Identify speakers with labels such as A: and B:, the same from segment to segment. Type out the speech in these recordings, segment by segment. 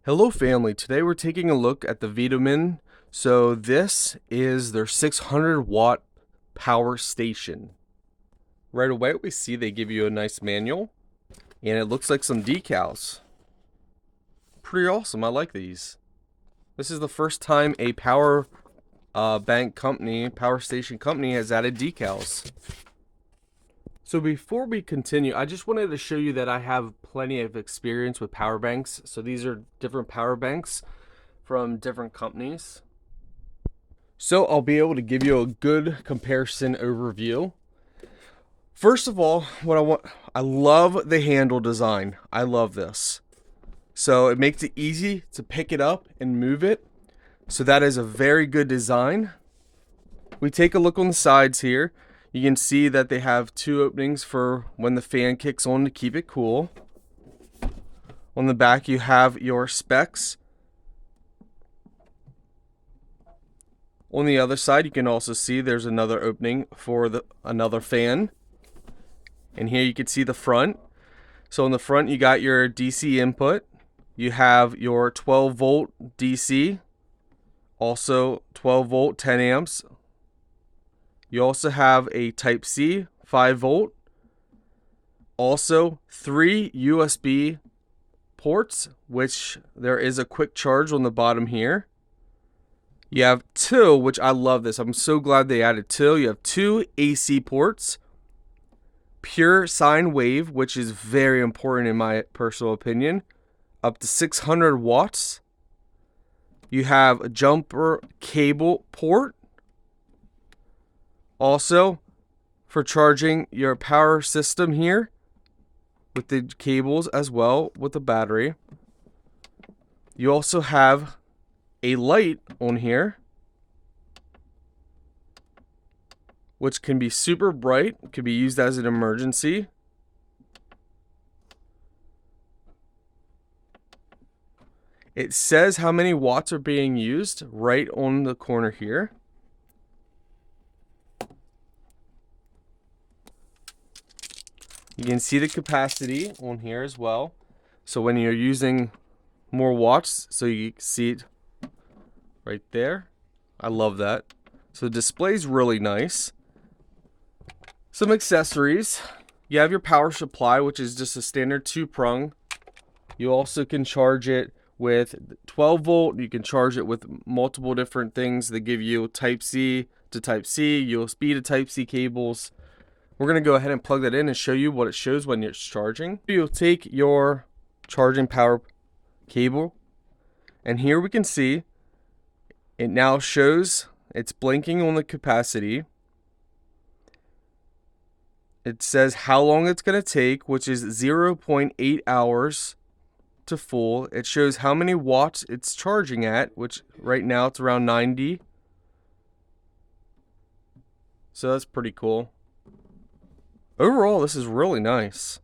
A: Hello family, today we're taking a look at the VTOMAN. So this is their 600 watt power station. Right away we see they give you a nice manual and it looks like some decals. Pretty awesome, I like these. This is the first time a power station company has added decals. So before we continue, I just wanted to show you that I have plenty of experience with power banks. So these are different power banks from different companies. So I'll be able to give you a good comparison overview. First of all, I love the handle design. I love this. So it makes it easy to pick it up and move it. So that is a very good design. We take a look on the sides here. You can see that they have two openings for when the fan kicks on to keep it cool. On the back you have your specs. On the other side you can also see there's another opening for another fan. And here you can see the front. So on the front you got your DC input. You have your 12 volt DC. Also 12 volt 10 amps. You also have a Type C 5 volt. Also 3 USB ports, which there is a quick charge on the bottom here. You have two, which I love this. I'm so glad they added two. You have two AC ports. Pure sine wave, which is very important in my personal opinion. Up to 600 watts. You have a jumper cable port. Also, for charging your power system here with the cables as well with the battery. You also have a light on here, which can be super bright, can be used as an emergency. It says how many watts are being used right on the corner here. You can see the capacity on here as well. So when you're using more watts, so you see it right there. I love that. So the display's really nice. Some accessories. You have your power supply, which is just a standard 2-prong. You also can charge it with 12 volt. You can charge it with multiple different things that give you Type C to Type C, USB to Type C cables. We're going to go ahead and plug that in and show you what it shows when it's charging. You'll take your charging power cable, and here we can see it now shows it's blinking on the capacity. It says how long it's going to take, which is 0.8 hours to full. It shows how many watts it's charging at, which right now it's around 90. So that's pretty cool. Overall, this is really nice.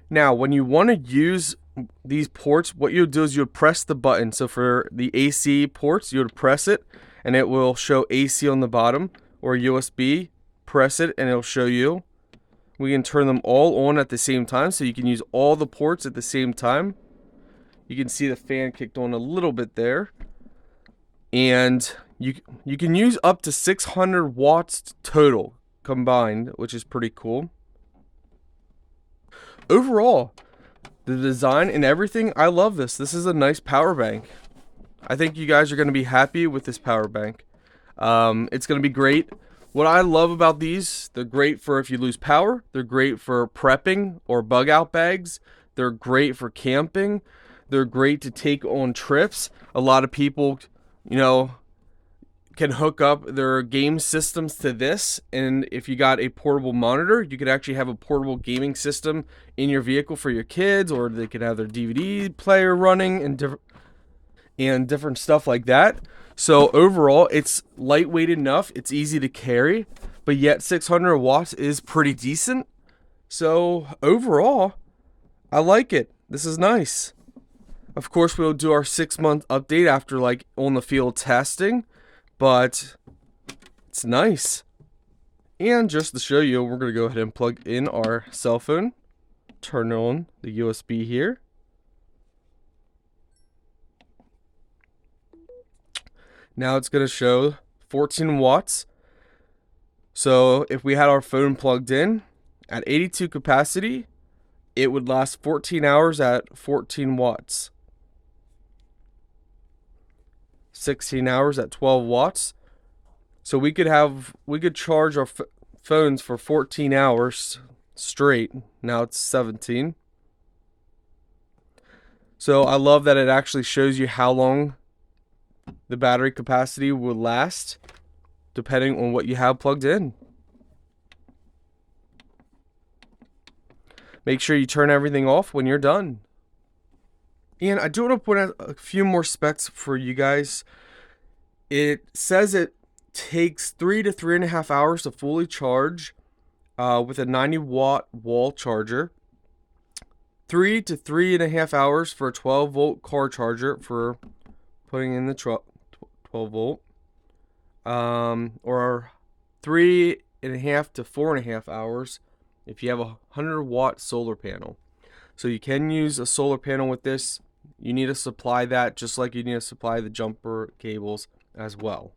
A: Now, when you want to use these ports, what you'll do is you'll press the button. So for the AC ports, you would press it and it will show AC on the bottom, or USB. Press it and it'll show you. We can turn them all on at the same time, so you can use all the ports at the same time. You can see the fan kicked on a little bit there. And you can use up to 600 watts total combined, which is pretty cool. Overall, the design and everything, I love this. This is a nice power bank. I think you guys are going to be happy with this power bank. It's going to be great. What I love about these, they're great for if you lose power. They're great for prepping or bug out bags. They're great for camping. They're great to take on trips. A lot of people, can hook up their game systems to this, and if you got a portable monitor, you could actually have a portable gaming system in your vehicle for your kids, or they could have their DVD player running and different stuff like that. So overall, it's lightweight enough, it's easy to carry, but yet 600 watts is pretty decent. So overall, I like it. This is nice. Of course, we'll do our 6-month update after on the field testing. But it's nice. And just to show you, we're going to go ahead and plug in our cell phone. Turn on the USB here. Now it's going to show 14 watts. So if we had our phone plugged in at 82 capacity, it would last 14 hours at 14 watts. 16 hours at 12 watts. So we could charge our phones for 14 hours straight. Now it's 17. So I love that it actually shows you how long the battery capacity will last depending on what you have plugged in. Make sure you turn everything off when you're done. And I do want to point out a few more specs for you guys. It says it takes 3 to 3.5 hours to fully charge with a 90-watt wall charger. 3 to 3.5 hours for a 12-volt car charger for putting in the 12 volt. Or 3.5 to 4.5 hours if you have a 100-watt solar panel. So you can use a solar panel with this. You need to supply that just like you need to supply the jumper cables as well.